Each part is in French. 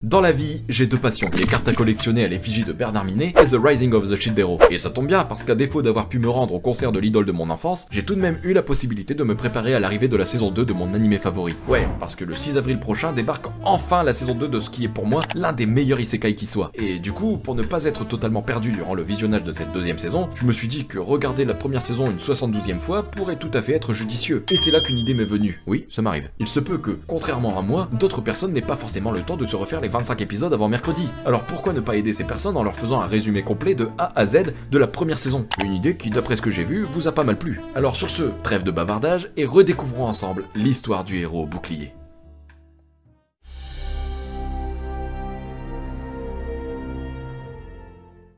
Dans la vie, j'ai deux passions, les cartes à collectionner à l'effigie de Bernard Minet et The Rising of the Shield Hero. Et ça tombe bien parce qu'à défaut d'avoir pu me rendre au concert de l'idole de mon enfance, j'ai tout de même eu la possibilité de me préparer à l'arrivée de la saison 2 de mon animé favori. Ouais, parce que le 6 avril prochain débarque enfin la saison 2 de ce qui est pour moi l'un des meilleurs isekai qui soit. Et du coup, pour ne pas être totalement perdu durant le visionnage de cette deuxième saison, je me suis dit que regarder la première saison une 72e fois pourrait tout à fait être judicieux. Et c'est là qu'une idée m'est venue. Oui, ça m'arrive. Il se peut que, contrairement à moi, d'autres personnes n'aient pas forcément le temps de se refaire les 25 épisodes avant mercredi. Alors pourquoi ne pas aider ces personnes en leur faisant un résumé complet de A à Z de la première saison? Une idée qui, d'après ce que j'ai vu, vous a pas mal plu. Alors sur ce, trêve de bavardage et redécouvrons ensemble l'histoire du héros au bouclier.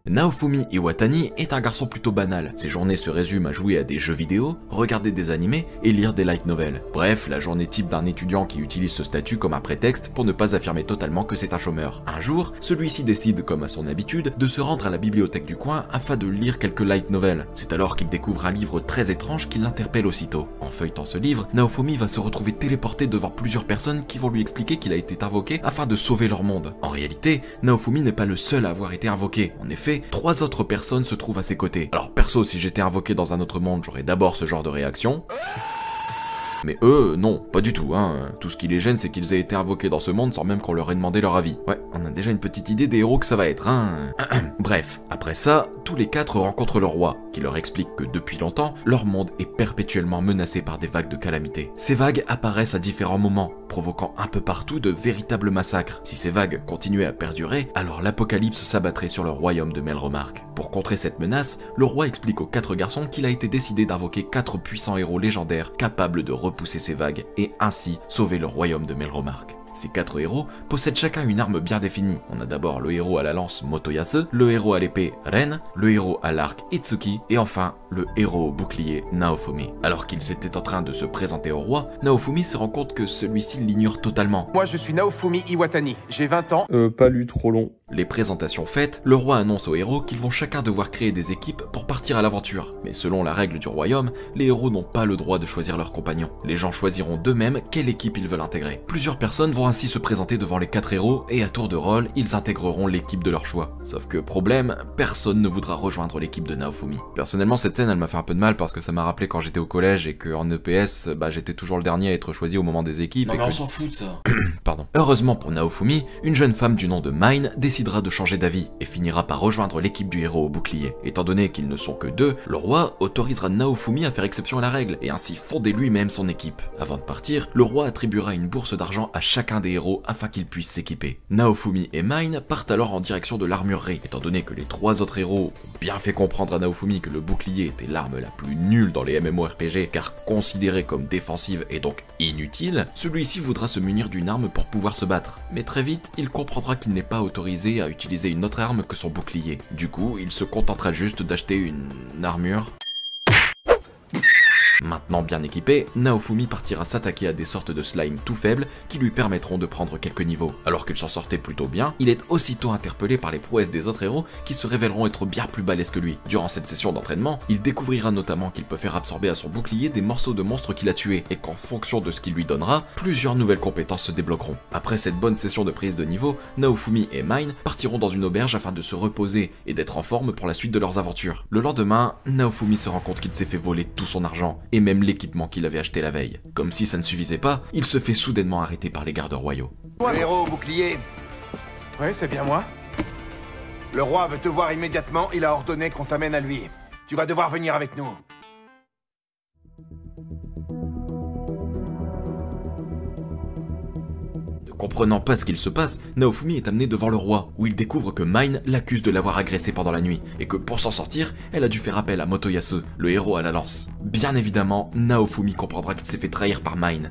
Naofumi Iwatani est un garçon plutôt banal. Ses journées se résument à jouer à des jeux vidéo, regarder des animés et lire des light novels. Bref, la journée type d'un étudiant qui utilise ce statut comme un prétexte pour ne pas affirmer totalement que c'est un chômeur. Un jour, celui-ci décide, comme à son habitude, de se rendre à la bibliothèque du coin afin de lire quelques light novels. C'est alors qu'il découvre un livre très étrange qui l'interpelle aussitôt. En feuilletant ce livre, Naofumi va se retrouver téléporté devant plusieurs personnes qui vont lui expliquer qu'il a été invoqué afin de sauver leur monde. En réalité, Naofumi n'est pas le seul à avoir été invoqué. En effet, 3 autres personnes se trouvent à ses côtés. Alors perso, si j'étais invoqué dans un autre monde, j'aurais d'abord ce genre de réaction. Mais eux, non, pas du tout, hein. Tout ce qui les gêne, c'est qu'ils aient été invoqués dans ce monde sans même qu'on leur ait demandé leur avis. Ouais, on a déjà une petite idée des héros que ça va être, hein. Bref, après ça, tous les 4 rencontrent le roi, qui leur explique que depuis longtemps, leur monde est perpétuellement menacé par des vagues de calamités. Ces vagues apparaissent à différents moments, provoquant un peu partout de véritables massacres. Si ces vagues continuaient à perdurer, alors l'apocalypse s'abattrait sur le royaume de Melromark. Pour contrer cette menace, le roi explique aux 4 garçons qu'il a été décidé d'invoquer 4 puissants héros légendaires capables de repousser ces vagues et ainsi sauver le royaume de Melromark. Ces 4 héros possèdent chacun une arme bien définie. On a d'abord le héros à la lance Motoyase, le héros à l'épée Ren, le héros à l'arc Itsuki et enfin le héros au bouclier Naofumi. Alors qu'ils étaient en train de se présenter au roi, Naofumi se rend compte que celui-ci l'ignore totalement. Moi je suis Naofumi Iwatani, j'ai 20 ans. Pas lu trop long. Les présentations faites, le roi annonce aux héros qu'ils vont chacun devoir créer des équipes pour partir à l'aventure. Mais selon la règle du royaume, les héros n'ont pas le droit de choisir leurs compagnons. Les gens choisiront d'eux-mêmes quelle équipe ils veulent intégrer. Plusieurs personnes vont ainsi se présenter devant les 4 héros et à tour de rôle, ils intégreront l'équipe de leur choix. Sauf que problème, personne ne voudra rejoindre l'équipe de Naofumi. Personnellement, cette scène elle m'a fait un peu de mal parce que ça m'a rappelé quand j'étais au collège et qu'en EPS, j'étais toujours le dernier à être choisi au moment des équipes. Non et mais que... on s'en fout de ça. Pardon. Heureusement pour Naofumi, une jeune femme du nom de Mine décidera de changer d'avis et finira par rejoindre l'équipe du héros au bouclier. Étant donné qu'ils ne sont que 2, le roi autorisera Naofumi à faire exception à la règle et ainsi fonder lui-même son équipe. Avant de partir, le roi attribuera une bourse d'argent à chacun des héros afin qu'ils puissent s'équiper. Naofumi et Mine partent alors en direction de l'armurerie. Étant donné que les 3 autres héros ont bien fait comprendre à Naofumi que le bouclier était l'arme la plus nulle dans les MMORPG car considérée comme défensive et donc inutile, celui-ci voudra se munir d'une arme pour pouvoir se battre. Mais très vite, il comprendra qu'il n'est pas autorisé à utiliser une autre arme que son bouclier. Du coup, il se contentera juste d'acheter une armure. Maintenant bien équipé, Naofumi partira s'attaquer à des sortes de slime tout faibles qui lui permettront de prendre quelques niveaux. Alors qu'il s'en sortait plutôt bien, il est aussitôt interpellé par les prouesses des autres héros qui se révéleront être bien plus balèzes que lui. Durant cette session d'entraînement, il découvrira notamment qu'il peut faire absorber à son bouclier des morceaux de monstres qu'il a tués et qu'en fonction de ce qu'il lui donnera, plusieurs nouvelles compétences se débloqueront. Après cette bonne session de prise de niveau, Naofumi et Mine partiront dans une auberge afin de se reposer et d'être en forme pour la suite de leurs aventures. Le lendemain, Naofumi se rend compte qu'il s'est fait voler tout son argent et même l'équipement qu'il avait acheté la veille. Comme si ça ne suffisait pas, il se fait soudainement arrêter par les gardes royaux. Le héros au bouclier. Oui, c'est bien moi. Le roi veut te voir immédiatement, il a ordonné qu'on t'amène à lui. Tu vas devoir venir avec nous. Ne comprenant pas ce qu'il se passe, Naofumi est amené devant le roi, où il découvre que Mine l'accuse de l'avoir agressé pendant la nuit, et que pour s'en sortir, elle a dû faire appel à Motoyase, le héros à la lance. Bien évidemment, Naofumi comprendra qu'il s'est fait trahir par Mine.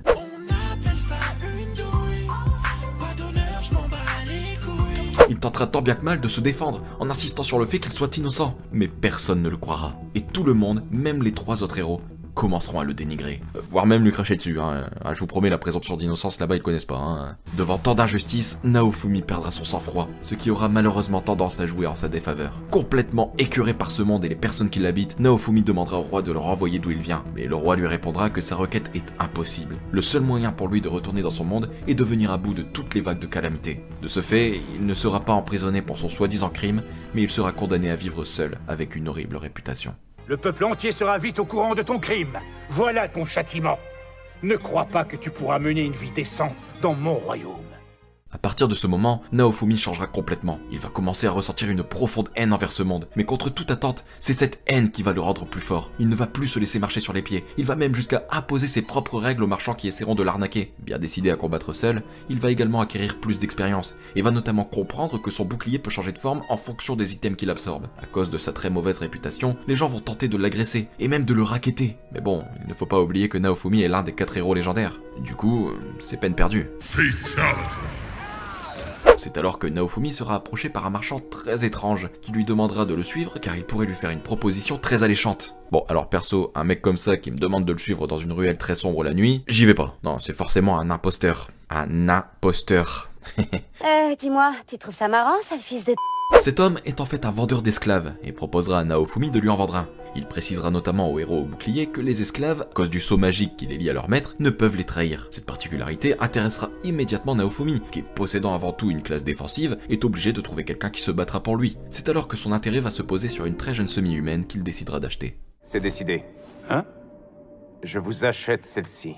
Il tentera tant bien que mal de se défendre, en insistant sur le fait qu'il soit innocent. Mais personne ne le croira. Et tout le monde, même les 3 autres héros, commenceront à le dénigrer, voire même lui cracher dessus, hein. Je vous promets, la présomption d'innocence là-bas ils connaissent pas, hein. Devant tant d'injustice, Naofumi perdra son sang-froid, ce qui aura malheureusement tendance à jouer en sa défaveur. Complètement écœuré par ce monde et les personnes qui l'habitent, Naofumi demandera au roi de le renvoyer d'où il vient, mais le roi lui répondra que sa requête est impossible. Le seul moyen pour lui de retourner dans son monde est de venir à bout de toutes les vagues de calamité. De ce fait, il ne sera pas emprisonné pour son soi-disant crime, mais il sera condamné à vivre seul avec une horrible réputation. Le peuple entier sera vite au courant de ton crime. Voilà ton châtiment. Ne crois pas que tu pourras mener une vie décente dans mon royaume. À partir de ce moment, Naofumi changera complètement. Il va commencer à ressentir une profonde haine envers ce monde. Mais contre toute attente, c'est cette haine qui va le rendre plus fort. Il ne va plus se laisser marcher sur les pieds. Il va même jusqu'à imposer ses propres règles aux marchands qui essaieront de l'arnaquer. Bien décidé à combattre seul, il va également acquérir plus d'expérience. Et va notamment comprendre que son bouclier peut changer de forme en fonction des items qu'il absorbe. À cause de sa très mauvaise réputation, les gens vont tenter de l'agresser, et même de le racketter. Mais bon, il ne faut pas oublier que Naofumi est l'un des 4 héros légendaires. Du coup, c'est peine perdue. Fatality. C'est alors que Naofumi sera approché par un marchand très étrange qui lui demandera de le suivre car il pourrait lui faire une proposition très alléchante. Bon, alors perso, un mec comme ça qui me demande de le suivre dans une ruelle très sombre la nuit, j'y vais pas. Non, c'est forcément un imposteur. Un imposteur. Dis-moi, tu trouves ça marrant, sale fils de p***? Cet homme est en fait un vendeur d'esclaves et proposera à Naofumi de lui en vendre un. Il précisera notamment aux héros au bouclier que les esclaves, à cause du sceau magique qui les lie à leur maître, ne peuvent les trahir. Cette particularité intéressera immédiatement Naofumi, qui, possédant avant tout une classe défensive, est obligé de trouver quelqu'un qui se battra pour lui. C'est alors que son intérêt va se poser sur une très jeune semi-humaine qu'il décidera d'acheter. C'est décidé. Hein? Je vous achète celle-ci.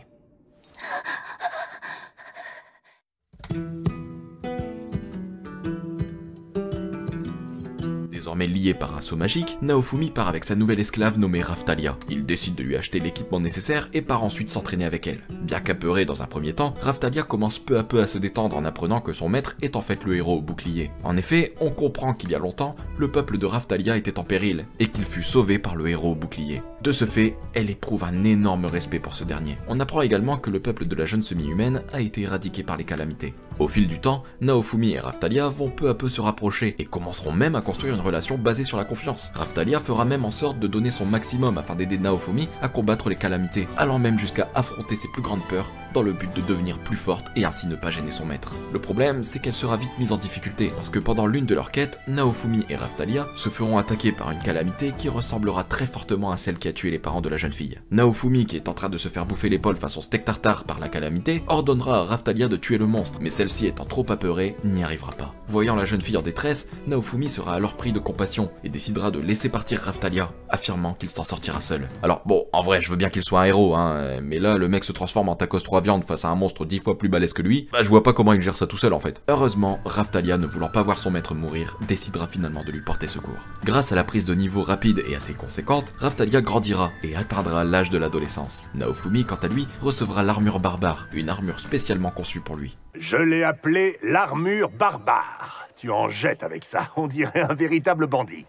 Désormais lié par un sceau magique, Naofumi part avec sa nouvelle esclave nommée Raftalia. Il décide de lui acheter l'équipement nécessaire et part ensuite s'entraîner avec elle. Bien qu'apeuré dans un premier temps, Raftalia commence peu à peu à se détendre en apprenant que son maître est en fait le héros au bouclier. En effet, on comprend qu'il y a longtemps, le peuple de Raftalia était en péril et qu'il fut sauvé par le héros au bouclier. De ce fait, elle éprouve un énorme respect pour ce dernier. On apprend également que le peuple de la jeune semi-humaine a été éradiqué par les calamités. Au fil du temps, Naofumi et Raftalia vont peu à peu se rapprocher et commenceront même à construire une relation basée sur la confiance. Raftalia fera même en sorte de donner son maximum afin d'aider Naofumi à combattre les calamités, allant même jusqu'à affronter ses plus grandes peurs dans le but de devenir plus forte et ainsi ne pas gêner son maître. Le problème, c'est qu'elle sera vite mise en difficulté, parce que pendant l'une de leurs quêtes, Naofumi et Raftalia se feront attaquer par une calamité qui ressemblera très fortement à celle qui a tué les parents de la jeune fille. Naofumi, qui est en train de se faire bouffer l'épaule façon steak tartare par la calamité, ordonnera à Raftalia de tuer le monstre, mais celle-ci étant trop apeurée, n'y arrivera pas. Voyant la jeune fille en détresse, Naofumi sera alors pris de compassion et décidera de laisser partir Raftalia, affirmant qu'il s'en sortira seul. Alors bon, en vrai, je veux bien qu'il soit un héros, hein, mais là, le mec se transforme en tacos 3 viandes face à un monstre 10 fois plus balèze que lui, bah je vois pas comment il gère ça tout seul en fait. Heureusement, Raftalia, ne voulant pas voir son maître mourir, décidera finalement de lui porter secours. Grâce à la prise de niveau rapide et assez conséquente, Raftalia grandira et atteindra l'âge de l'adolescence. Naofumi, quant à lui, recevra l'armure barbare, une armure spécialement conçue pour lui. Je l'ai appelé l'armure barbare. Tu en jettes avec ça, on dirait un véritable bandit.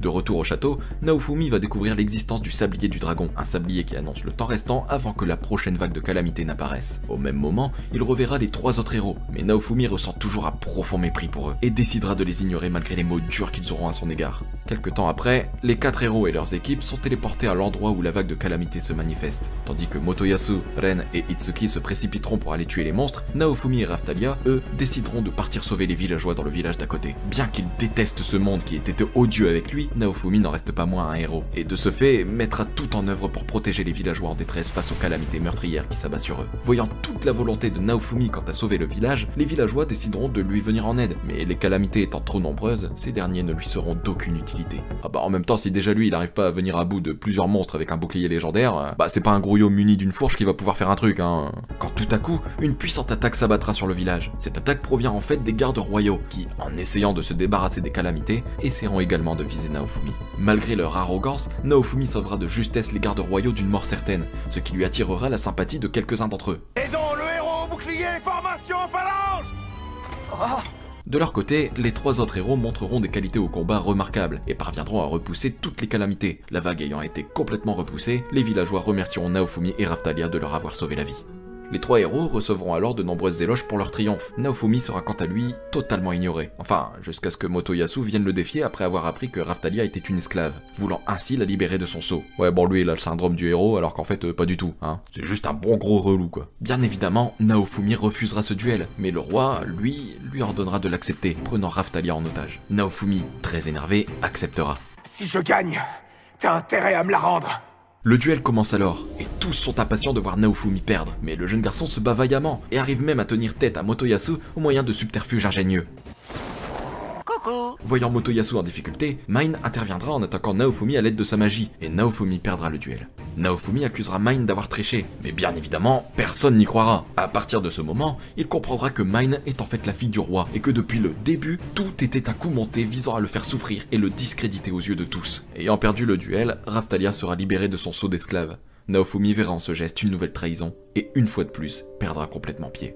De retour au château, Naofumi va découvrir l'existence du sablier du dragon, un sablier qui annonce le temps restant avant que la prochaine vague de calamité n'apparaisse. Au même moment, il reverra les 3 autres héros, mais Naofumi ressent toujours un profond mépris pour eux, et décidera de les ignorer malgré les mots durs qu'ils auront à son égard. Quelque temps après, les 4 héros et leurs équipes sont téléportés à l'endroit où la vague de calamité se manifeste. Tandis que Motoyasu, Ren et Itsuki se précipiteront pour aller tuer les monstres, Naofumi et Raftalia, eux, décideront de partir sauver les villageois dans le village d'à côté. Bien qu'ils détestent ce monde qui était odieux avec lui, Naofumi n'en reste pas moins un héros, et de ce fait, mettra tout en œuvre pour protéger les villageois en détresse face aux calamités meurtrières qui s'abattent sur eux. Voyant toute la volonté de Naofumi quant à sauver le village, les villageois décideront de lui venir en aide, mais les calamités étant trop nombreuses, ces derniers ne lui seront d'aucune utilité. Ah bah en même temps, si déjà lui il arrive pas à venir à bout de plusieurs monstres avec un bouclier légendaire, bah c'est pas un grouillot muni d'une fourche qui va pouvoir faire un truc, hein. Quand tout à coup, une puissante attaque s'abattra sur le village. Cette attaque provient en fait des gardes royaux, qui, en essayant de se débarrasser des calamités, essaieront également de viser Naofumi. Malgré leur arrogance, Naofumi sauvera de justesse les gardes royaux d'une mort certaine, ce qui lui attirera la sympathie de quelques-uns d'entre eux. Aidons le héros au bouclier, formation phalange! De leur côté, les 3 autres héros montreront des qualités au combat remarquables et parviendront à repousser toutes les calamités. La vague ayant été complètement repoussée, les villageois remercieront Naofumi et Raftalia de leur avoir sauvé la vie. Les trois héros recevront alors de nombreuses éloges pour leur triomphe. Naofumi sera quant à lui totalement ignoré. Enfin, jusqu'à ce que Motoyasu vienne le défier après avoir appris que Raftalia était une esclave, voulant ainsi la libérer de son sceau. Ouais bon, lui il a le syndrome du héros alors qu'en fait pas du tout, hein. C'est juste un bon gros relou quoi. Bien évidemment, Naofumi refusera ce duel, mais le roi, lui ordonnera de l'accepter, prenant Raftalia en otage. Naofumi, très énervé, acceptera. Si je gagne, t'as intérêt à me la rendre. Le duel commence alors, et tous sont impatients de voir Naofumi perdre, mais le jeune garçon se bat vaillamment, et arrive même à tenir tête à Motoyasu au moyen de subterfuges ingénieux. Coucou. Voyant Motoyasu en difficulté, Mine interviendra en attaquant Naofumi à l'aide de sa magie, et Naofumi perdra le duel. Naofumi accusera Mine d'avoir triché, mais bien évidemment, personne n'y croira. À partir de ce moment, il comprendra que Mine est en fait la fille du roi, et que depuis le début, tout était un coup monté visant à le faire souffrir et le discréditer aux yeux de tous. Ayant perdu le duel, Raftalia sera libérée de son sceau d'esclave. Naofumi verra en ce geste une nouvelle trahison, et une fois de plus, perdra complètement pied.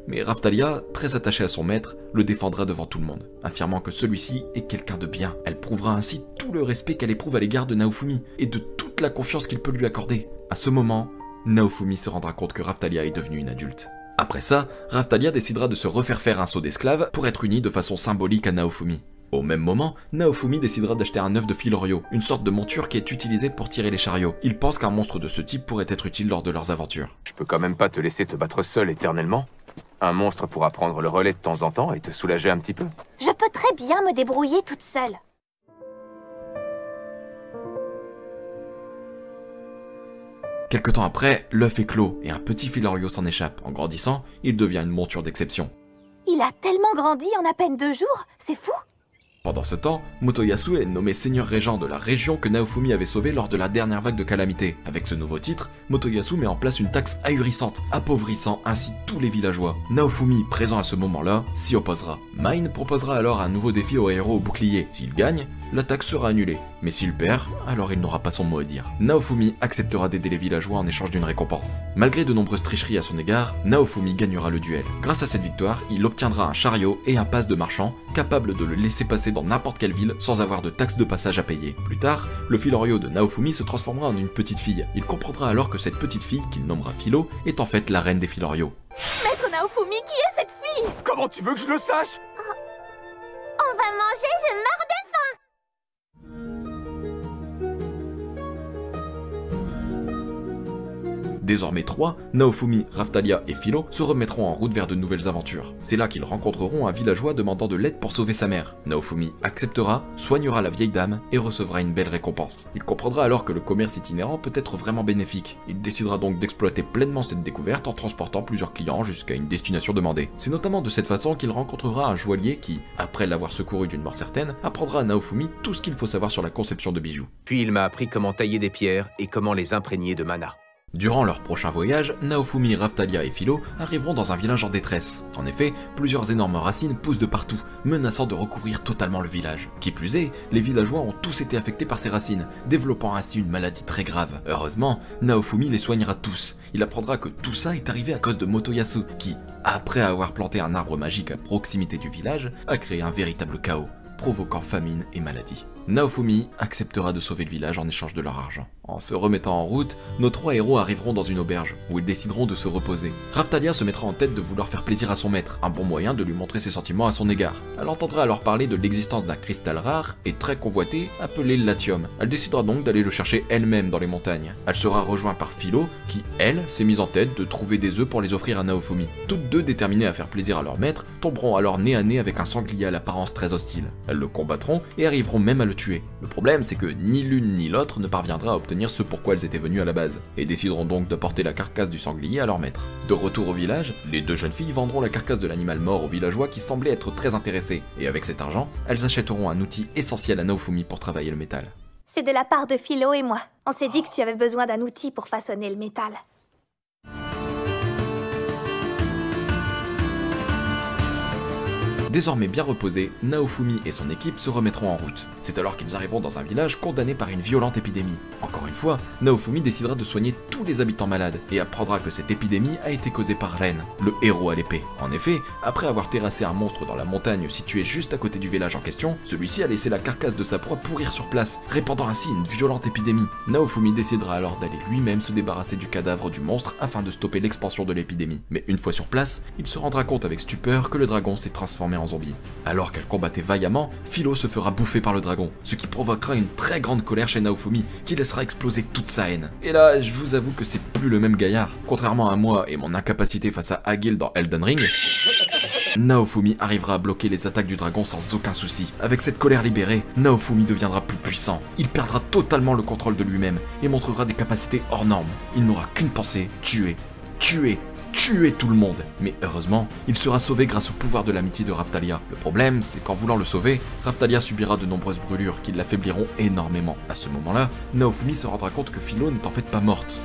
Mais Raftalia, très attachée à son maître, le défendra devant tout le monde, affirmant que celui-ci est quelqu'un de bien. Elle prouvera ainsi tout le respect qu'elle éprouve à l'égard de Naofumi, et de toute la confiance qu'il peut lui accorder. À ce moment, Naofumi se rendra compte que Raftalia est devenue une adulte. Après ça, Raftalia décidera de se refaire faire un sceau d'esclave pour être unie de façon symbolique à Naofumi. Au même moment, Naofumi décidera d'acheter un œuf de Filorio, une sorte de monture qui est utilisée pour tirer les chariots. Il pense qu'un monstre de ce type pourrait être utile lors de leurs aventures. Je peux quand même pas te laisser te battre seul éternellement. Un monstre pourra prendre le relais de temps en temps et te soulager un petit peu. Je peux très bien me débrouiller toute seule. Quelque temps après, l'œuf est clos et un petit Filorio s'en échappe. En grandissant, il devient une monture d'exception. Il a tellement grandi en à peine 2 jours, c'est fou. Pendant ce temps, Motoyasu est nommé seigneur régent de la région que Naofumi avait sauvée lors de la dernière vague de calamité. Avec ce nouveau titre, Motoyasu met en place une taxe ahurissante, appauvrissant ainsi tous les villageois. Naofumi, présent à ce moment-là, s'y opposera. Mine proposera alors un nouveau défi au héros au bouclier. S'il gagne, la taxe sera annulée. Mais s'il perd, alors il n'aura pas son mot à dire. Naofumi acceptera d'aider les villageois en échange d'une récompense. Malgré de nombreuses tricheries à son égard, Naofumi gagnera le duel. Grâce à cette victoire, il obtiendra un chariot et un pass de marchand, capable de le laisser passer dans n'importe quelle ville sans avoir de taxe de passage à payer. Plus tard, le Filorio de Naofumi se transformera en une petite fille. Il comprendra alors que cette petite fille, qu'il nommera Philo, est en fait la reine des Filorios. Maître Naofumi, qui est cette fille? Comment tu veux que je le sache? On va manger, je meurs de faim. Désormais trois, Naofumi, Raftalia et Philo se remettront en route vers de nouvelles aventures. C'est là qu'ils rencontreront un villageois demandant de l'aide pour sauver sa mère. Naofumi acceptera, soignera la vieille dame et recevra une belle récompense. Il comprendra alors que le commerce itinérant peut être vraiment bénéfique. Il décidera donc d'exploiter pleinement cette découverte en transportant plusieurs clients jusqu'à une destination demandée. C'est notamment de cette façon qu'il rencontrera un joaillier qui, après l'avoir secouru d'une mort certaine, apprendra à Naofumi tout ce qu'il faut savoir sur la conception de bijoux. Puis il m'a appris comment tailler des pierres et comment les imprégner de mana. Durant leur prochain voyage, Naofumi, Raftalia et Philo arriveront dans un village en détresse. En effet, plusieurs énormes racines poussent de partout, menaçant de recouvrir totalement le village. Qui plus est, les villageois ont tous été affectés par ces racines, développant ainsi une maladie très grave. Heureusement, Naofumi les soignera tous. Il apprendra que tout ça est arrivé à cause de Motoyasu, qui, après avoir planté un arbre magique à proximité du village, a créé un véritable chaos, provoquant famine et maladie. Naofumi acceptera de sauver le village en échange de leur argent. En se remettant en route, nos trois héros arriveront dans une auberge, où ils décideront de se reposer. Raftalia se mettra en tête de vouloir faire plaisir à son maître, un bon moyen de lui montrer ses sentiments à son égard. Elle entendra alors parler de l'existence d'un cristal rare et très convoité, appelé Latium. Elle décidera donc d'aller le chercher elle-même dans les montagnes. Elle sera rejointe par Philo, qui, elle, s'est mise en tête de trouver des œufs pour les offrir à Naofumi. Toutes deux déterminées à faire plaisir à leur maître, tomberont alors nez à nez avec un sanglier à l'apparence très hostile. Elles le combattront et arriveront même à le tuer. Le problème, c'est que ni l'une ni l'autre ne parviendra à obtenir ce pourquoi elles étaient venues à la base, et décideront donc de porter la carcasse du sanglier à leur maître. De retour au village, les deux jeunes filles vendront la carcasse de l'animal mort aux villageois qui semblaient être très intéressés, et avec cet argent, elles achèteront un outil essentiel à Naofumi pour travailler le métal. C'est de la part de Philo et moi. On s'est dit que tu avais besoin d'un outil pour façonner le métal. Désormais bien reposés, Naofumi et son équipe se remettront en route. C'est alors qu'ils arriveront dans un village condamné par une violente épidémie. Encore une fois, Naofumi décidera de soigner tous les habitants malades et apprendra que cette épidémie a été causée par Ren, le héros à l'épée. En effet, après avoir terrassé un monstre dans la montagne située juste à côté du village en question, celui-ci a laissé la carcasse de sa proie pourrir sur place, répandant ainsi une violente épidémie. Naofumi décidera alors d'aller lui-même se débarrasser du cadavre du monstre afin de stopper l'expansion de l'épidémie. Mais une fois sur place, il se rendra compte avec stupeur que le dragon s'est transformé en zombie. Alors qu'elle combattait vaillamment, Philo se fera bouffer par le dragon, ce qui provoquera une très grande colère chez Naofumi, qui laissera exploser toute sa haine. Et là, je vous avoue que c'est plus le même gaillard. Contrairement à moi et mon incapacité face à Agil dans Elden Ring, Naofumi arrivera à bloquer les attaques du dragon sans aucun souci. Avec cette colère libérée, Naofumi deviendra plus puissant. Il perdra totalement le contrôle de lui-même et montrera des capacités hors normes. Il n'aura qu'une pensée, tuer, tuer, tuer tout le monde. Mais heureusement, il sera sauvé grâce au pouvoir de l'amitié de Raftalia. Le problème, c'est qu'en voulant le sauver, Raftalia subira de nombreuses brûlures qui l'affaibliront énormément. À ce moment-là, Naofumi se rendra compte que Philo n'est en fait pas morte.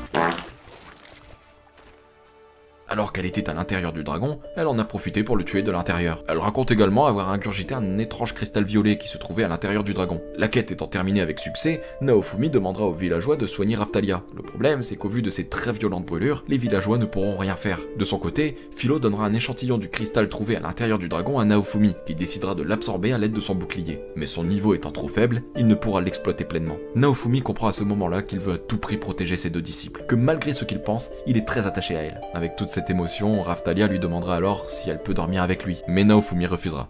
Alors qu'elle était à l'intérieur du dragon, elle en a profité pour le tuer de l'intérieur. Elle raconte également avoir ingurgité un étrange cristal violet qui se trouvait à l'intérieur du dragon. La quête étant terminée avec succès, Naofumi demandera aux villageois de soigner Raftalia. Le problème, c'est qu'au vu de ces très violentes brûlures, les villageois ne pourront rien faire. De son côté, Philo donnera un échantillon du cristal trouvé à l'intérieur du dragon à Naofumi, qui décidera de l'absorber à l'aide de son bouclier. Mais son niveau étant trop faible, il ne pourra l'exploiter pleinement. Naofumi comprend à ce moment-là qu'il veut à tout prix protéger ses deux disciples, que malgré ce qu'il pense, il est très attaché à elle. Avec toute cette émotion, Raftalia lui demandera alors si elle peut dormir avec lui, mais Naofumi refusera.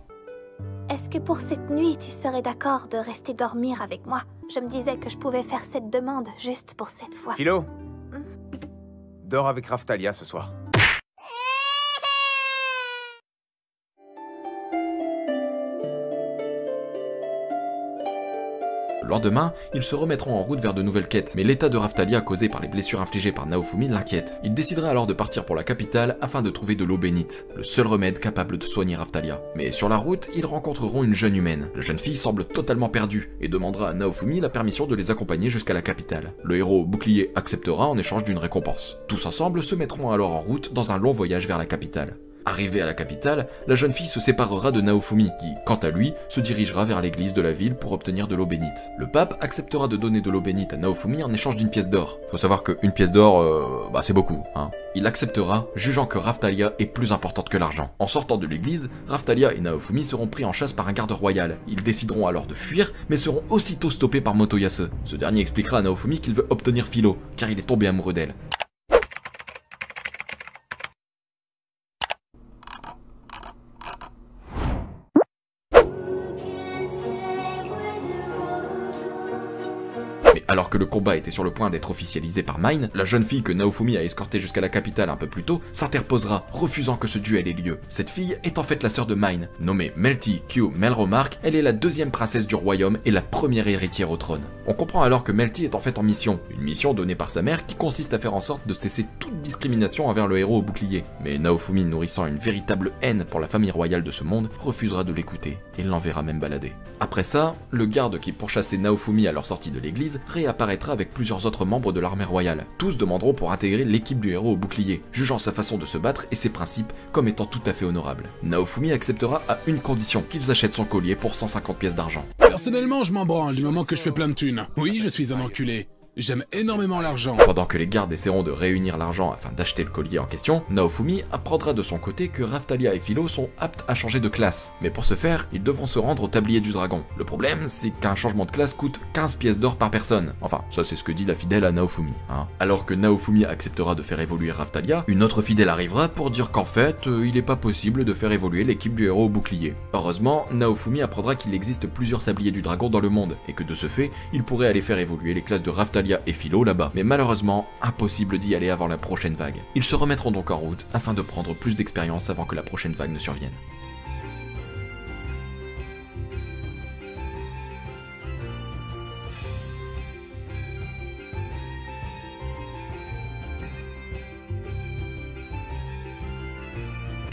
Est-ce que pour cette nuit, tu serais d'accord de rester dormir avec moi? Je me disais que je pouvais faire cette demande juste pour cette fois. Philo, dors avec Raftalia ce soir. Le lendemain, ils se remettront en route vers de nouvelles quêtes, mais l'état de Raftalia causé par les blessures infligées par Naofumi l'inquiète. Il décidera alors de partir pour la capitale afin de trouver de l'eau bénite, le seul remède capable de soigner Raftalia. Mais sur la route, ils rencontreront une jeune humaine. La jeune fille semble totalement perdue et demandera à Naofumi la permission de les accompagner jusqu'à la capitale. Le héros au bouclier acceptera en échange d'une récompense. Tous ensemble se mettront alors en route dans un long voyage vers la capitale. Arrivée à la capitale, la jeune fille se séparera de Naofumi, qui, quant à lui, se dirigera vers l'église de la ville pour obtenir de l'eau bénite. Le pape acceptera de donner de l'eau bénite à Naofumi en échange d'une pièce d'or. Faut savoir qu'une pièce d'or, c'est beaucoup, hein. Il acceptera, jugeant que Raftalia est plus importante que l'argent. En sortant de l'église, Raftalia et Naofumi seront pris en chasse par un garde royal. Ils décideront alors de fuir, mais seront aussitôt stoppés par Motoyase. Ce dernier expliquera à Naofumi qu'il veut obtenir Philo, car il est tombé amoureux d'elle. Alors que le combat était sur le point d'être officialisé par Mine, la jeune fille que Naofumi a escortée jusqu'à la capitale un peu plus tôt s'interposera, refusant que ce duel ait lieu. Cette fille est en fait la sœur de Mine. Nommée Melty Q Melromark, elle est la deuxième princesse du royaume et la première héritière au trône. On comprend alors que Melty est en fait en mission, une mission donnée par sa mère qui consiste à faire en sorte de cesser toute discrimination envers le héros au bouclier. Mais Naofumi, nourrissant une véritable haine pour la famille royale de ce monde, refusera de l'écouter et l'enverra même balader. Après ça, le garde qui pourchassait Naofumi à leur sortie de l'église réapparaîtra avec plusieurs autres membres de l'armée royale. Tous demanderont pour intégrer l'équipe du héros au bouclier, jugeant sa façon de se battre et ses principes comme étant tout à fait honorables. Naofumi acceptera à une condition, qu'ils achètent son collier pour 150 pièces d'argent. Personnellement, je m'en branle du moment que je fais plein de thunes. Oui, je suis un enculé. J'aime énormément l'argent. Pendant que les gardes essaieront de réunir l'argent afin d'acheter le collier en question, Naofumi apprendra de son côté que Raftalia et Philo sont aptes à changer de classe. Mais pour ce faire, ils devront se rendre au tablier du dragon. Le problème, c'est qu'un changement de classe coûte 15 pièces d'or par personne. Enfin, ça c'est ce que dit la fidèle à Naofumi, hein. Alors que Naofumi acceptera de faire évoluer Raftalia, une autre fidèle arrivera pour dire qu'en fait, il n'est pas possible de faire évoluer l'équipe du héros au bouclier. Heureusement, Naofumi apprendra qu'il existe plusieurs sabliers du dragon dans le monde, et que de ce fait, il pourrait aller faire évoluer les classes de Raftalia et Philo là-bas, mais malheureusement, impossible d'y aller avant la prochaine vague. Ils se remettront donc en route afin de prendre plus d'expérience avant que la prochaine vague ne survienne.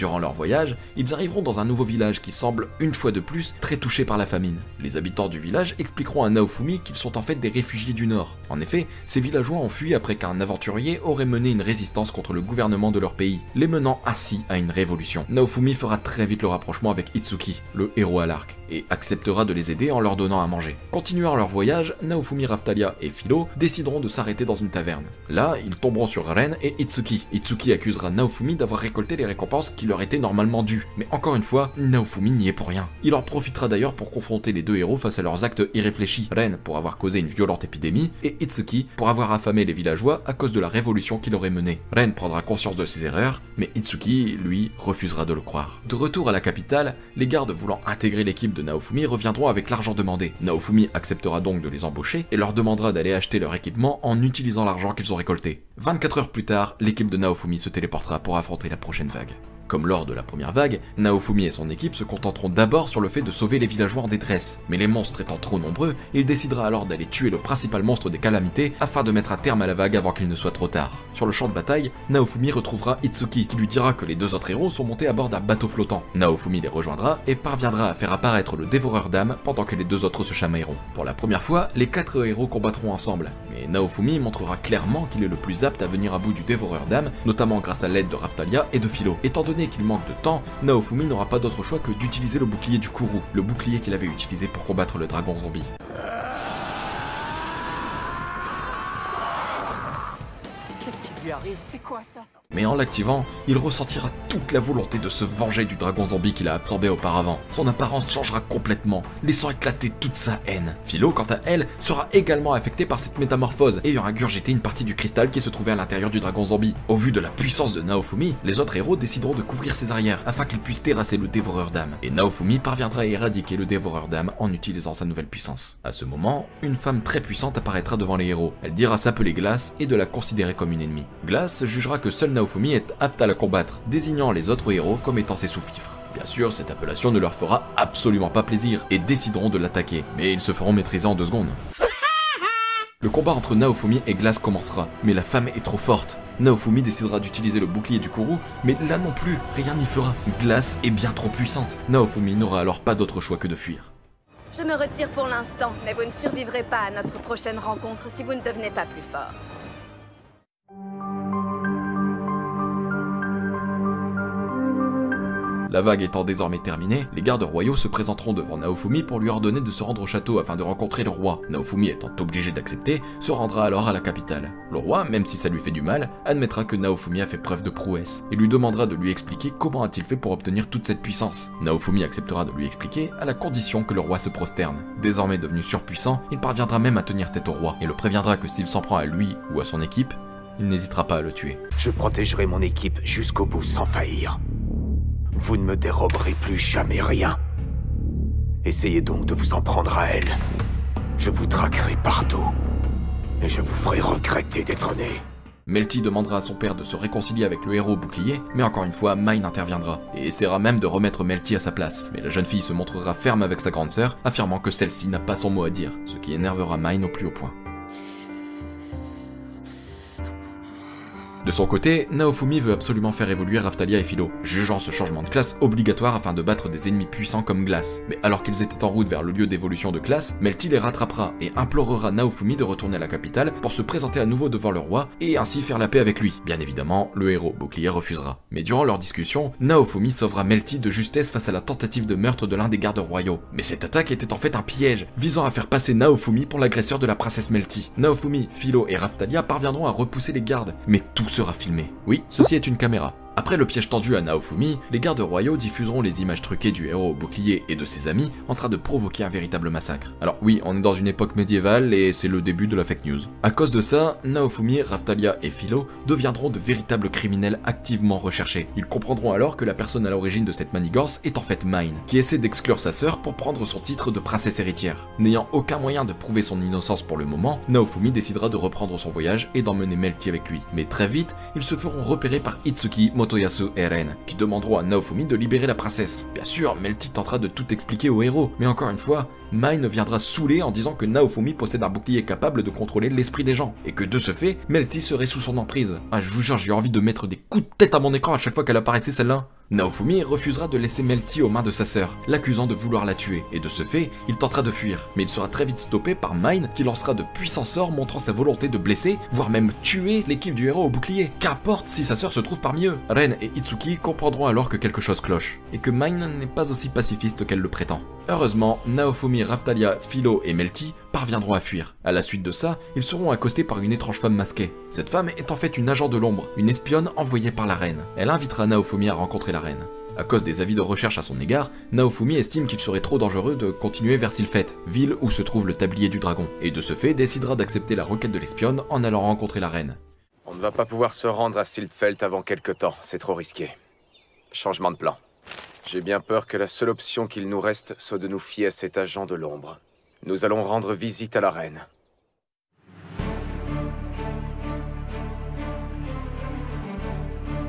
Durant leur voyage, ils arriveront dans un nouveau village qui semble, une fois de plus, très touché par la famine. Les habitants du village expliqueront à Naofumi qu'ils sont en fait des réfugiés du Nord. En effet, ces villageois ont fui après qu'un aventurier aurait mené une résistance contre le gouvernement de leur pays, les menant ainsi à une révolution. Naofumi fera très vite le rapprochement avec Itsuki, le héros à l'arc, et acceptera de les aider en leur donnant à manger. Continuant leur voyage, Naofumi, Raphtalia et Philo décideront de s'arrêter dans une taverne. Là, ils tomberont sur Ren et Itsuki. Itsuki accusera Naofumi d'avoir récolté les récompenses qui leur étaient normalement dues. Mais encore une fois, Naofumi n'y est pour rien. Il en profitera d'ailleurs pour confronter les deux héros face à leurs actes irréfléchis. Ren pour avoir causé une violente épidémie et Itsuki pour avoir affamé les villageois à cause de la révolution qu'il aurait menée. Ren prendra conscience de ses erreurs, mais Itsuki, lui, refusera de le croire. De retour à la capitale, les gardes voulant intégrer l'équipe de Naofumi reviendront avec l'argent demandé. Naofumi acceptera donc de les embaucher et leur demandera d'aller acheter leur équipement en utilisant l'argent qu'ils ont récolté. 24 heures plus tard, l'équipe de Naofumi se téléportera pour affronter la prochaine vague. Comme lors de la première vague, Naofumi et son équipe se contenteront d'abord sur le fait de sauver les villageois en détresse. Mais les monstres étant trop nombreux, il décidera alors d'aller tuer le principal monstre des calamités afin de mettre un terme à la vague avant qu'il ne soit trop tard. Sur le champ de bataille, Naofumi retrouvera Itsuki qui lui dira que les deux autres héros sont montés à bord d'un bateau flottant. Naofumi les rejoindra et parviendra à faire apparaître le dévoreur d'âmes pendant que les deux autres se chamailleront. Pour la première fois, les 4 héros combattront ensemble, mais Naofumi montrera clairement qu'il est le plus apte à venir à bout du dévoreur d'âmes, notamment grâce à l'aide de Raphtalia et de Philo. Étant donné qu'il manque de temps, Naofumi n'aura pas d'autre choix que d'utiliser le bouclier du Kuru, le bouclier qu'il avait utilisé pour combattre le dragon zombie. Qu'est-ce qui lui arrive? C'est quoi ça? Mais en l'activant, il ressentira toute la volonté de se venger du dragon zombie qu'il a absorbé auparavant. Son apparence changera complètement, laissant éclater toute sa haine. Philo, quant à elle, sera également affectée par cette métamorphose, ayant ingurgité une partie du cristal qui se trouvait à l'intérieur du dragon zombie. Au vu de la puissance de Naofumi, les autres héros décideront de couvrir ses arrières, afin qu'il puisse terrasser le dévoreur d'âmes. Et Naofumi parviendra à éradiquer le dévoreur d'âmes en utilisant sa nouvelle puissance. À ce moment, une femme très puissante apparaîtra devant les héros. Elle dira s'appeler Glace et de la considérer comme une ennemie. Glace jugera que seul Naofumi est apte à la combattre, désignant les autres héros comme étant ses sous-fifres. Bien sûr, cette appellation ne leur fera absolument pas plaisir et décideront de l'attaquer, mais ils se feront maîtriser en 2 secondes. Le combat entre Naofumi et Glace commencera, mais la femme est trop forte. Naofumi décidera d'utiliser le bouclier du Kuru, mais là non plus, rien n'y fera. Glace est bien trop puissante. Naofumi n'aura alors pas d'autre choix que de fuir. Je me retire pour l'instant, mais vous ne survivrez pas à notre prochaine rencontre si vous ne devenez pas plus fort. La vague étant désormais terminée, les gardes royaux se présenteront devant Naofumi pour lui ordonner de se rendre au château afin de rencontrer le roi. Naofumi étant obligé d'accepter, se rendra alors à la capitale. Le roi, même si ça lui fait du mal, admettra que Naofumi a fait preuve de prouesse, et lui demandera de lui expliquer comment a-t-il fait pour obtenir toute cette puissance. Naofumi acceptera de lui expliquer, à la condition que le roi se prosterne. Désormais devenu surpuissant, il parviendra même à tenir tête au roi, et le préviendra que s'il s'en prend à lui ou à son équipe, il n'hésitera pas à le tuer. Je protégerai mon équipe jusqu'au bout sans faillir. Vous ne me déroberez plus jamais rien. Essayez donc de vous en prendre à elle. Je vous traquerai partout. Et je vous ferai regretter d'être né. Melty demandera à son père de se réconcilier avec le héros bouclier, mais encore une fois, Mine interviendra, et essaiera même de remettre Melty à sa place. Mais la jeune fille se montrera ferme avec sa grande sœur, affirmant que celle-ci n'a pas son mot à dire, ce qui énervera Mine au plus haut point. De son côté, Naofumi veut absolument faire évoluer Raphtalia et Philo, jugeant ce changement de classe obligatoire afin de battre des ennemis puissants comme Glace. Mais alors qu'ils étaient en route vers le lieu d'évolution de classe, Melty les rattrapera et implorera Naofumi de retourner à la capitale pour se présenter à nouveau devant le roi et ainsi faire la paix avec lui. Bien évidemment, le héros bouclier refusera. Mais durant leur discussion, Naofumi sauvera Melty de justesse face à la tentative de meurtre de l'un des gardes royaux. Mais cette attaque était en fait un piège, visant à faire passer Naofumi pour l'agresseur de la princesse Melty. Naofumi, Philo et Raphtalia parviendront à repousser les gardes, mais tout sera filmé. Oui, ceci est une caméra. Après le piège tendu à Naofumi, les gardes royaux diffuseront les images truquées du héros bouclier et de ses amis en train de provoquer un véritable massacre. Alors oui, on est dans une époque médiévale et c'est le début de la fake news. À cause de ça, Naofumi, Raphtalia et Philo deviendront de véritables criminels activement recherchés. Ils comprendront alors que la personne à l'origine de cette manigance est en fait Mine, qui essaie d'exclure sa sœur pour prendre son titre de princesse héritière. N'ayant aucun moyen de prouver son innocence pour le moment, Naofumi décidera de reprendre son voyage et d'emmener Melty avec lui. Mais très vite, ils se feront repérer par Itsuki, Motoyasu et Ren, qui demanderont à Naofumi de libérer la princesse. Bien sûr, Melty tentera de tout expliquer au héros, mais encore une fois, Mine viendra saouler en disant que Naofumi possède un bouclier capable de contrôler l'esprit des gens, et que de ce fait, Melty serait sous son emprise. Ah, je vous jure, j'ai envie de mettre des coups de tête à mon écran à chaque fois qu'elle apparaissait celle-là. Naofumi refusera de laisser Melty aux mains de sa sœur, l'accusant de vouloir la tuer, et de ce fait, il tentera de fuir, mais il sera très vite stoppé par Mine qui lancera de puissants sorts montrant sa volonté de blesser, voire même tuer l'équipe du héros au bouclier. Qu'importe si sa sœur se trouve parmi eux. Ren et Itsuki comprendront alors que quelque chose cloche, et que Mine n'est pas aussi pacifiste qu'elle le prétend. Heureusement, Naofumi, Raphtalia, Philo et Melty parviendront à fuir. À la suite de ça, ils seront accostés par une étrange femme masquée. Cette femme est en fait une agent de l'ombre, une espionne envoyée par la reine. Elle invitera Naofumi à rencontrer la reine. À cause des avis de recherche à son égard, Naofumi estime qu'il serait trop dangereux de continuer vers Sylphette, ville où se trouve le tablier du dragon, et de ce fait décidera d'accepter la requête de l'espionne en allant rencontrer la reine. On ne va pas pouvoir se rendre à Sylphette avant quelque temps, c'est trop risqué. Changement de plan. J'ai bien peur que la seule option qu'il nous reste soit de nous fier à cet agent de l'ombre. Nous allons rendre visite à la reine.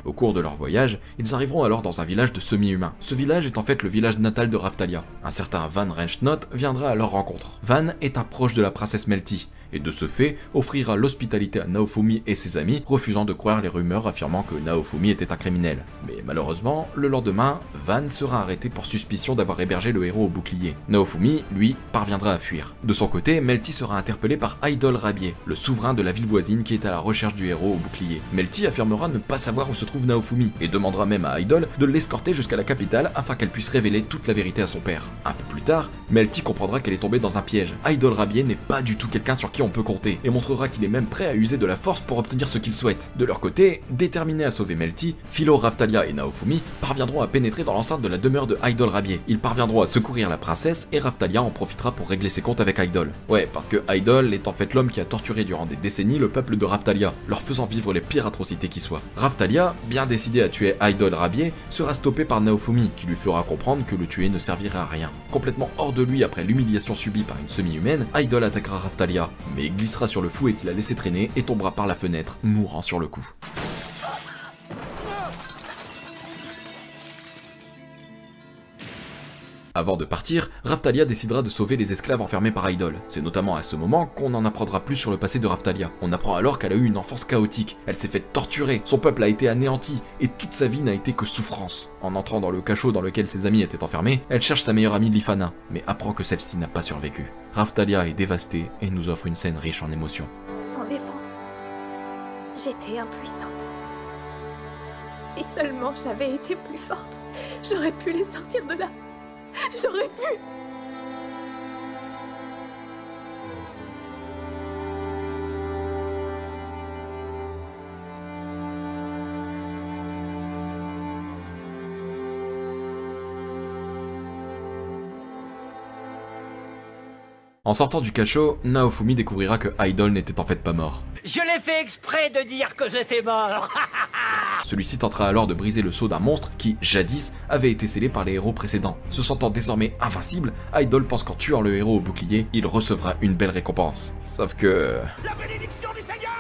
Au cours de leur voyage, ils arriveront alors dans un village de semi-humains. Ce village est en fait le village natal de Raphtalia. Un certain Van Renchnot viendra à leur rencontre. Van est un proche de la princesse Melty, et de ce fait, offrira l'hospitalité à Naofumi et ses amis, refusant de croire les rumeurs affirmant que Naofumi était un criminel. Mais malheureusement, le lendemain, Van sera arrêté pour suspicion d'avoir hébergé le héros au bouclier. Naofumi, lui, parviendra à fuir. De son côté, Melty sera interpellé par Idol Rabier, le souverain de la ville voisine qui est à la recherche du héros au bouclier. Melty affirmera ne pas savoir où se trouve Naofumi, et demandera même à Idol de l'escorter jusqu'à la capitale afin qu'elle puisse révéler toute la vérité à son père. Un peu plus tard, Melty comprendra qu'elle est tombée dans un piège. Idol Rabier n'est pas du tout quelqu'un sur qui on peut compter, et montrera qu'il est même prêt à user de la force pour obtenir ce qu'il souhaite. De leur côté, déterminés à sauver Melty, Philo, Raphtalia et Naofumi parviendront à pénétrer dans l'enceinte de la demeure de Idol Rabier. Ils parviendront à secourir la princesse, et Raphtalia en profitera pour régler ses comptes avec Idol. Ouais, parce que Idol est en fait l'homme qui a torturé durant des décennies le peuple de Raphtalia, leur faisant vivre les pires atrocités qui soient. Raphtalia, bien décidé à tuer Idol Rabier, sera stoppé par Naofumi, qui lui fera comprendre que le tuer ne servirait à rien. Complètement hors de lui après l'humiliation subie par une semi-humaine, Idol attaquera Raphtalia, mais glissera sur le fouet qu'il a laissé traîner et tombera par la fenêtre, mourant sur le coup. Avant de partir, Raphtalia décidera de sauver les esclaves enfermés par Idol. C'est notamment à ce moment qu'on en apprendra plus sur le passé de Raphtalia. On apprend alors qu'elle a eu une enfance chaotique, elle s'est fait torturer, son peuple a été anéanti, et toute sa vie n'a été que souffrance. En entrant dans le cachot dans lequel ses amis étaient enfermés, elle cherche sa meilleure amie Lifana, mais apprend que celle-ci n'a pas survécu. Raphtalia est dévastée et nous offre une scène riche en émotions. Sans défense, j'étais impuissante. Si seulement j'avais été plus forte, j'aurais pu les sortir de là. J'aurais pu. En sortant du cachot, Naofumi découvrira que Idol n'était en fait pas mort. Je l'ai fait exprès de dire que j'étais mort. Celui-ci tentera alors de briser le sceau d'un monstre qui, jadis, avait été scellé par les héros précédents. Se sentant désormais invincible, Idol pense qu'en tuant le héros au bouclier, il recevra une belle récompense. Sauf que... La bénédiction du Seigneur!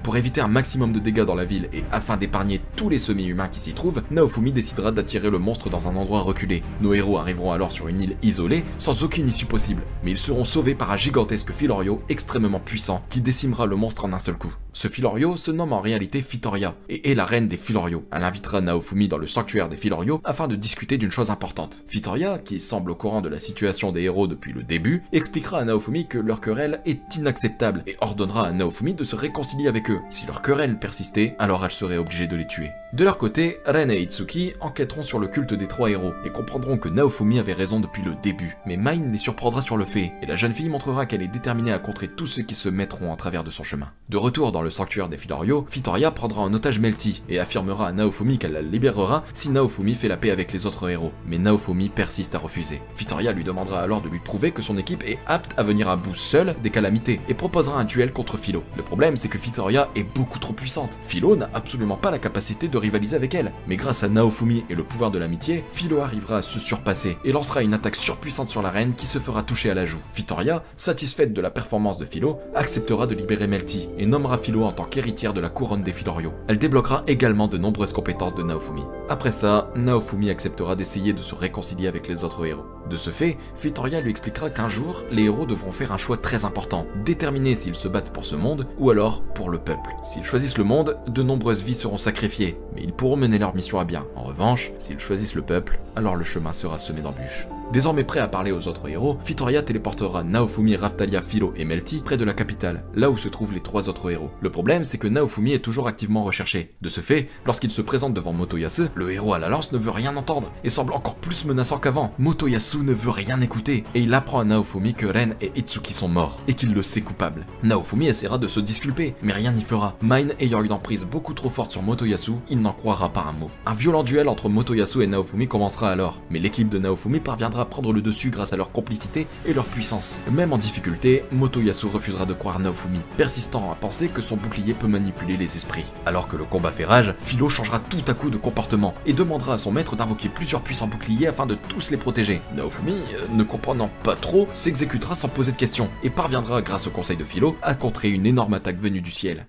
Pour éviter un maximum de dégâts dans la ville et afin d'épargner tous les semi-humains qui s'y trouvent, Naofumi décidera d'attirer le monstre dans un endroit reculé. Nos héros arriveront alors sur une île isolée, sans aucune issue possible, mais ils seront sauvés par un gigantesque Filorio extrêmement puissant qui décimera le monstre en un seul coup. Ce Filorio se nomme en réalité Fitoria et est la reine des Filorios. Elle invitera Naofumi dans le sanctuaire des Filorios afin de discuter d'une chose importante. Fitoria, qui semble au courant de la situation des héros depuis le début, expliquera à Naofumi que leur querelle est inacceptable et ordonnera à Naofumi de se réconcilier avec eux. Si leur querelle persistait, alors elle serait obligée de les tuer. De leur côté, Ren et Itsuki enquêteront sur le culte des trois héros et comprendront que Naofumi avait raison depuis le début. Mais Mine les surprendra sur le fait, et la jeune fille montrera qu'elle est déterminée à contrer tous ceux qui se mettront en travers de son chemin. De retour dans le sanctuaire des Filorios, Fitoria prendra en otage Melty et affirmera à Naofumi qu'elle la libérera si Naofumi fait la paix avec les autres héros. Mais Naofumi persiste à refuser. Fitoria lui demandera alors de lui prouver que son équipe est apte à venir à bout seule des calamités et proposera un duel contre Philo. Le problème, c'est que Fitoria est beaucoup trop puissante. Philo n'a absolument pas la capacité de rivaliser avec elle, mais grâce à Naofumi et le pouvoir de l'amitié, Philo arrivera à se surpasser et lancera une attaque surpuissante sur la reine qui se fera toucher à la joue. Fitoria, satisfaite de la performance de Philo, acceptera de libérer Melty et nommera Philo Philo en tant qu'héritière de la couronne des Filorios. Elle débloquera également de nombreuses compétences de Naofumi. Après ça, Naofumi acceptera d'essayer de se réconcilier avec les autres héros. De ce fait, Vittoria lui expliquera qu'un jour, les héros devront faire un choix très important, déterminer s'ils se battent pour ce monde ou alors pour le peuple. S'ils choisissent le monde, de nombreuses vies seront sacrifiées, mais ils pourront mener leur mission à bien. En revanche, s'ils choisissent le peuple, alors le chemin sera semé d'embûches. Désormais prêt à parler aux autres héros, Vittoria téléportera Naofumi, Raphtalia, Philo et Melty près de la capitale, là où se trouvent les 3 autres héros. Le problème, c'est que Naofumi est toujours activement recherché. De ce fait, lorsqu'il se présente devant Motoyasu, le héros à la lance ne veut rien entendre et semble encore plus menaçant qu'avant. Motoyasu ne veut rien écouter et il apprend à Naofumi que Ren et Itsuki sont morts et qu'il le sait coupable. Naofumi essaiera de se disculper, mais rien n'y fera. Mine ayant une emprise beaucoup trop forte sur Motoyasu, il n'en croira pas un mot. Un violent duel entre Motoyasu et Naofumi commencera alors, mais l'équipe de Naofumi parviendra à prendre le dessus grâce à leur complicité et leur puissance. Même en difficulté, Motoyasu refusera de croire Naofumi, persistant à penser que son bouclier peut manipuler les esprits. Alors que le combat fait rage, Philo changera tout à coup de comportement et demandera à son maître d'invoquer plusieurs puissants boucliers afin de tous les protéger. Naofumi, ne comprenant pas trop, s'exécutera sans poser de questions et parviendra grâce au conseil de Philo à contrer une énorme attaque venue du ciel.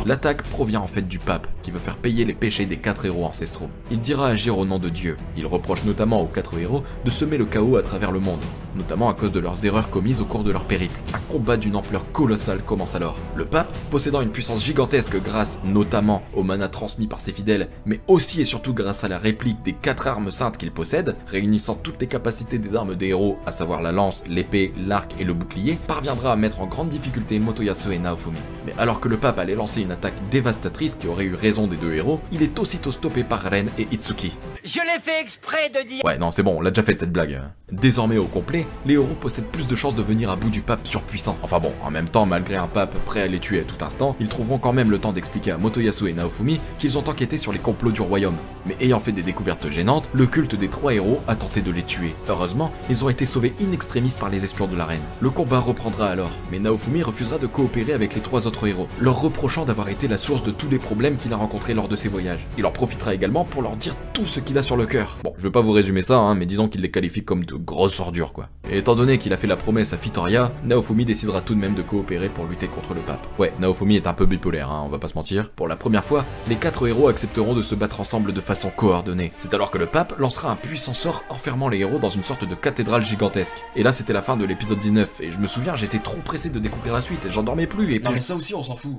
L'attaque provient en fait du pape, qui veut faire payer les péchés des 4 héros ancestraux. Il dira agir au nom de Dieu. Il reproche notamment aux 4 héros de semer le chaos à travers le monde, notamment à cause de leurs erreurs commises au cours de leur périple. Un combat d'une ampleur colossale commence alors. Le pape, possédant une puissance gigantesque grâce notamment au mana transmis par ses fidèles, mais aussi et surtout grâce à la réplique des 4 armes saintes qu'il possède, réunissant toutes les capacités des armes des héros, à savoir la lance, l'épée, l'arc et le bouclier, parviendra à mettre en grande difficulté Motoyasu et Naofumi. Mais alors que le pape allait lancer une attaque dévastatrice qui aurait eu raison des 2 héros, il est aussitôt stoppé par Ren et Itsuki. Je l'ai fait exprès de dire... Ouais, non, c'est bon, on l'a déjà fait cette blague. Désormais au complet, les héros possèdent plus de chances de venir à bout du pape surpuissant. Enfin bon, en même temps, malgré un pape prêt à les tuer à tout instant, ils trouveront quand même le temps d'expliquer à Motoyasu et Naofumi qu'ils ont enquêté sur les complots du royaume. Mais ayant fait des découvertes gênantes, le culte des 3 héros a tenté de les tuer. Heureusement, ils ont été sauvés in extremis par les espions de la reine. Le combat reprendra alors, mais Naofumi refusera de coopérer avec les 3 autres héros, leur reprochant d'avoir été la source de tous les problèmes qu'il a rencontrés lors de ses voyages. Il en profitera également pour leur dire tout ce qu'il a sur le cœur. Bon, je vais pas vous résumer ça, mais disons qu'il les qualifie comme de grosses ordures quoi. Et étant donné qu'il a fait la promesse à Vittoria, Naofumi décidera tout de même de coopérer pour lutter contre le pape. Ouais, Naofumi est un peu bipolaire, on va pas se mentir. Pour la première fois, les 4 héros accepteront de se battre ensemble de façon coordonnée. C'est alors que le pape lancera un puissant sort enfermant les héros dans une sorte de cathédrale gigantesque. Et là c'était la fin de l'épisode 19, et je me souviens j'étais trop pressé de découvrir la suite, et j'en dormais plus, et puis... Non mais ça aussi on s'en fout.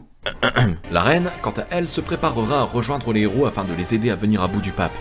La reine, quant à elle, se préparera à rejoindre les héros afin de les aider à venir à bout du pape.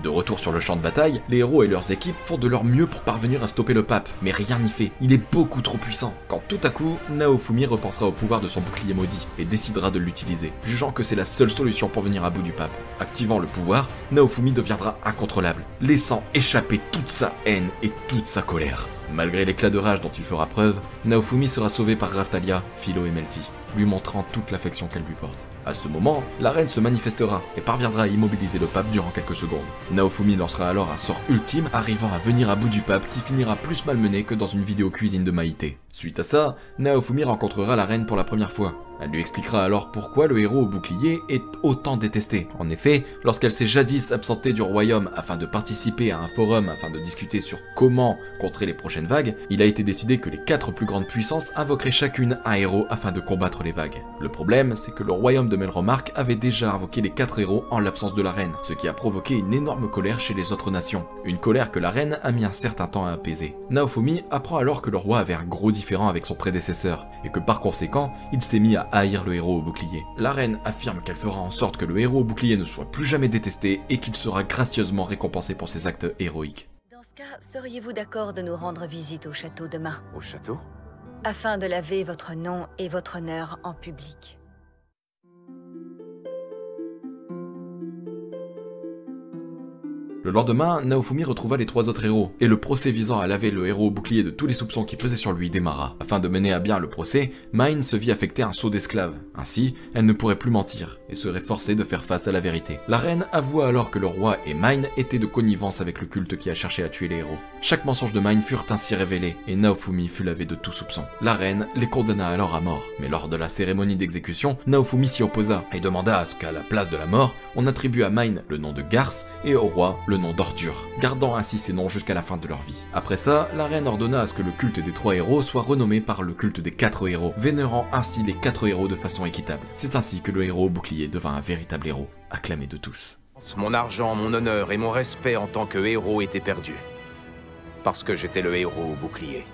De retour sur le champ de bataille, les héros et leurs équipes font de leur mieux pour parvenir à stopper le pape, mais rien n'y fait, il est beaucoup trop puissant. Quand tout à coup, Naofumi repensera au pouvoir de son bouclier maudit et décidera de l'utiliser, jugeant que c'est la seule solution pour venir à bout du pape. Activant le pouvoir, Naofumi deviendra incontrôlable, laissant échapper toute sa haine et toute sa colère. Malgré l'éclat de rage dont il fera preuve, Naofumi sera sauvé par Raphtalia, Philo et Melty, lui montrant toute l'affection qu'elle lui porte. À ce moment, la reine se manifestera et parviendra à immobiliser le pape durant quelques secondes. Naofumi lancera alors un sort ultime, arrivant à venir à bout du pape qui finira plus malmené que dans une vidéo cuisine de Maïté. Suite à ça, Naofumi rencontrera la reine pour la première fois. Elle lui expliquera alors pourquoi le héros au bouclier est autant détesté. En effet, lorsqu'elle s'est jadis absentée du royaume afin de participer à un forum afin de discuter sur comment contrer les prochaines vagues, il a été décidé que les 4 plus grandes puissances invoqueraient chacune un héros afin de combattre les vagues. Le problème, c'est que le royaume de Melromarc avait déjà invoqué les 4 héros en l'absence de la reine, ce qui a provoqué une énorme colère chez les autres nations. Une colère que la reine a mis un certain temps à apaiser. Naofumi apprend alors que le roi avait un gros différend avec son prédécesseur, et que par conséquent, il s'est mis à haïr le héros au bouclier. La reine affirme qu'elle fera en sorte que le héros au bouclier ne soit plus jamais détesté et qu'il sera gracieusement récompensé pour ses actes héroïques. Dans ce cas, seriez-vous d'accord de nous rendre visite au château demain? Au château? Afin de laver votre nom et votre honneur en public. Le lendemain, Naofumi retrouva les 3 autres héros, et le procès visant à laver le héros au bouclier de tous les soupçons qui pesaient sur lui démarra. Afin de mener à bien le procès, Mine se vit affecter un sceau d'esclave. Ainsi, elle ne pourrait plus mentir, et serait forcée de faire face à la vérité. La reine avoua alors que le roi et Mine étaient de connivence avec le culte qui a cherché à tuer les héros. Chaque mensonge de Mine furent ainsi révélés, et Naofumi fut lavé de tout soupçon. La reine les condamna alors à mort, mais lors de la cérémonie d'exécution, Naofumi s'y opposa, et demanda à ce qu'à la place de la mort, on attribue à Mine le nom de Garce, et au roi le nom d'Ordure, gardant ainsi ces noms jusqu'à la fin de leur vie. Après ça, la reine ordonna à ce que le culte des 3 héros soit renommé par le culte des 4 héros, vénérant ainsi les 4 héros de façon équitable. C'est ainsi que le héros au bouclier devint un véritable héros, acclamé de tous. Mon argent, mon honneur et mon respect en tant que héros étaient perdus. Parce que j'étais le héros au bouclier.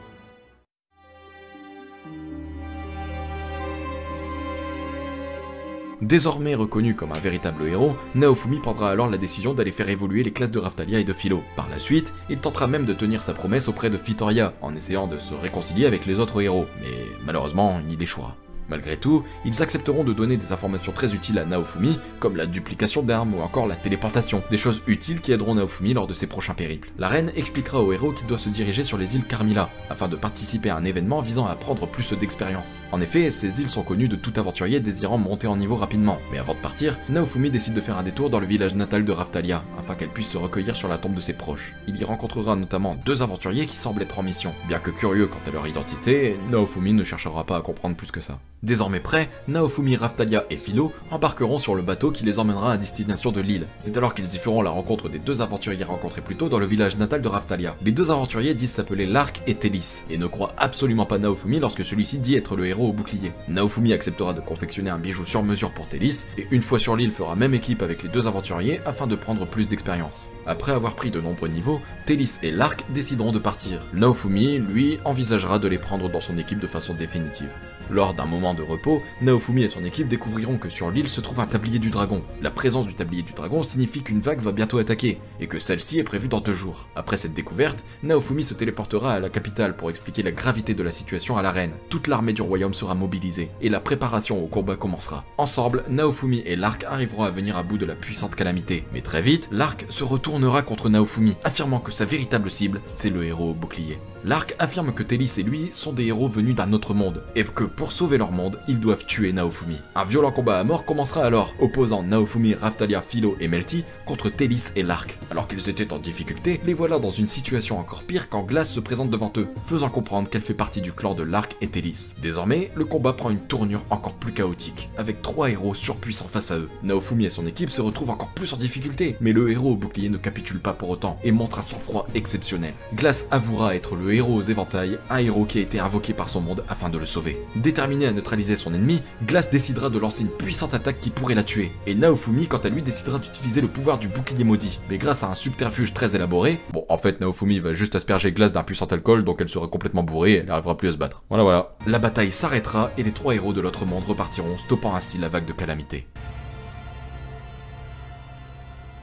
Désormais reconnu comme un véritable héros, Naofumi prendra alors la décision d'aller faire évoluer les classes de Raftalia et de Philo. Par la suite, il tentera même de tenir sa promesse auprès de Fitoria, en essayant de se réconcilier avec les autres héros, mais malheureusement, il échouera. Malgré tout, ils accepteront de donner des informations très utiles à Naofumi, comme la duplication d'armes ou encore la téléportation, des choses utiles qui aideront Naofumi lors de ses prochains périples. La reine expliquera au héros qu'il doit se diriger sur les îles Carmilla, afin de participer à un événement visant à prendre plus d'expérience. En effet, ces îles sont connues de tout aventurier désirant monter en niveau rapidement, mais avant de partir, Naofumi décide de faire un détour dans le village natal de Raftalia, afin qu'elle puisse se recueillir sur la tombe de ses proches. Il y rencontrera notamment 2 aventuriers qui semblent être en mission. Bien que curieux quant à leur identité, Naofumi ne cherchera pas à comprendre plus que ça. Désormais prêts, Naofumi, Raftalia et Philo embarqueront sur le bateau qui les emmènera à destination de l'île. C'est alors qu'ils y feront la rencontre des 2 aventuriers rencontrés plus tôt dans le village natal de Raftalia. Les 2 aventuriers disent s'appeler Lark et Télis, et ne croient absolument pas Naofumi lorsque celui-ci dit être le héros au bouclier. Naofumi acceptera de confectionner un bijou sur mesure pour Télis, et une fois sur l'île fera même équipe avec les 2 aventuriers afin de prendre plus d'expérience. Après avoir pris de nombreux niveaux, Télis et Lark décideront de partir. Naofumi, lui, envisagera de les prendre dans son équipe de façon définitive. Lors d'un moment de repos, Naofumi et son équipe découvriront que sur l'île se trouve un tablier du dragon. La présence du tablier du dragon signifie qu'une vague va bientôt attaquer, et que celle-ci est prévue dans 2 jours. Après cette découverte, Naofumi se téléportera à la capitale pour expliquer la gravité de la situation à la reine. Toute l'armée du royaume sera mobilisée, et la préparation au combat commencera. Ensemble, Naofumi et Lark arriveront à venir à bout de la puissante calamité. Mais très vite, Lark se retournera contre Naofumi, affirmant que sa véritable cible, c'est le héros au bouclier. Lark affirme que Télis et lui sont des héros venus d'un autre monde, et que pour sauver leur monde, ils doivent tuer Naofumi. Un violent combat à mort commencera alors, opposant Naofumi, Raftalia, Philo et Melty contre Télis et Lark. Alors qu'ils étaient en difficulté, les voilà dans une situation encore pire quand Glace se présente devant eux, faisant comprendre qu'elle fait partie du clan de Lark et Télis. Désormais, le combat prend une tournure encore plus chaotique, avec 3 héros surpuissants face à eux. Naofumi et son équipe se retrouvent encore plus en difficulté, mais le héros au bouclier ne capitule pas pour autant, et montre un sang-froid exceptionnel. Glace avouera être le héros aux éventails, un héros qui a été invoqué par son monde afin de le sauver. Déterminé à neutraliser son ennemi, Glace décidera de lancer une puissante attaque qui pourrait la tuer, et Naofumi quant à lui décidera d'utiliser le pouvoir du bouclier maudit, mais grâce à un subterfuge très élaboré. Bon, en fait Naofumi va juste asperger Glace d'un puissant alcool, donc elle sera complètement bourrée et elle n'arrivera plus à se battre. Voilà. La bataille s'arrêtera et les 3 héros de l'autre monde repartiront, stoppant ainsi la vague de calamité.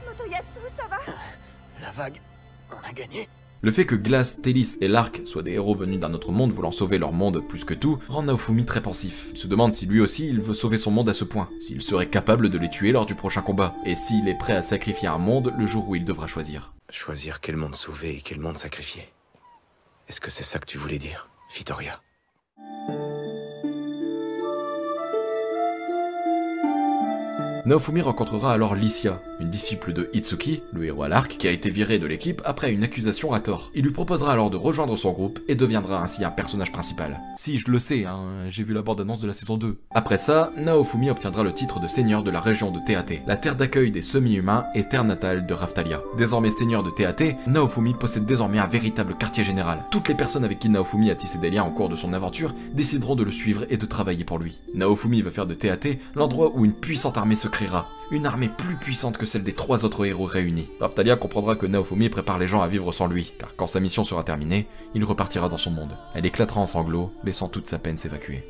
Motoyasu, ça va? La vague, on a gagné. Le fait que Glace, Télis et Lark soient des héros venus d'un autre monde voulant sauver leur monde plus que tout, rend Naofumi très pensif. Il se demande si lui aussi il veut sauver son monde à ce point, s'il serait capable de les tuer lors du prochain combat, et s'il est prêt à sacrifier un monde le jour où il devra choisir. Choisir quel monde sauver et quel monde sacrifier. Est-ce que c'est ça que tu voulais dire, Fitoria? Naofumi rencontrera alors Lycia, une disciple de Itsuki, le héros à l'arc, qui a été viré de l'équipe après une accusation à tort. Il lui proposera alors de rejoindre son groupe et deviendra ainsi un personnage principal. Si, je le sais, j'ai vu la bande-annonce de la saison 2. Après ça, Naofumi obtiendra le titre de seigneur de la région de Teate, la terre d'accueil des semi-humains et terre natale de Raftalia. Désormais seigneur de Teate, Naofumi possède désormais un véritable quartier général. Toutes les personnes avec qui Naofumi a tissé des liens au cours de son aventure décideront de le suivre et de travailler pour lui. Naofumi va faire de Teate l'endroit où une puissante armée se créera, une armée plus puissante que celle des 3 autres héros réunis. Raftalia comprendra que Naofumi prépare les gens à vivre sans lui, car quand sa mission sera terminée, il repartira dans son monde. Elle éclatera en sanglots, laissant toute sa peine s'évacuer.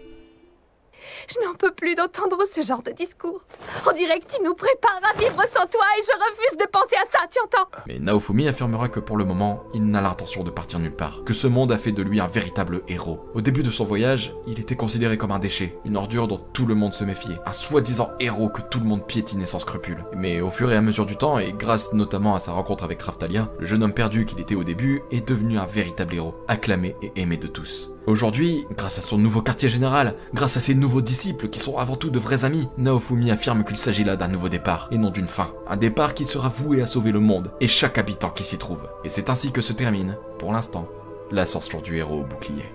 Je n'en peux plus d'entendre ce genre de discours. On dirait que tu nous prépares à vivre sans toi et je refuse de penser à ça, tu entends? Mais Naofumi affirmera que pour le moment, il n'a l'intention de partir nulle part, que ce monde a fait de lui un véritable héros. Au début de son voyage, il était considéré comme un déchet, une ordure dont tout le monde se méfiait, un soi-disant héros que tout le monde piétinait sans scrupule. Mais au fur et à mesure du temps, et grâce notamment à sa rencontre avec Raftalia, le jeune homme perdu qu'il était au début est devenu un véritable héros, acclamé et aimé de tous. Aujourd'hui, grâce à son nouveau quartier général, grâce à ses nouveaux disciples qui sont avant tout de vrais amis, Naofumi affirme qu'il s'agit là d'un nouveau départ et non d'une fin. Un départ qui sera voué à sauver le monde et chaque habitant qui s'y trouve. Et c'est ainsi que se termine, pour l'instant, l'ascension du héros au bouclier.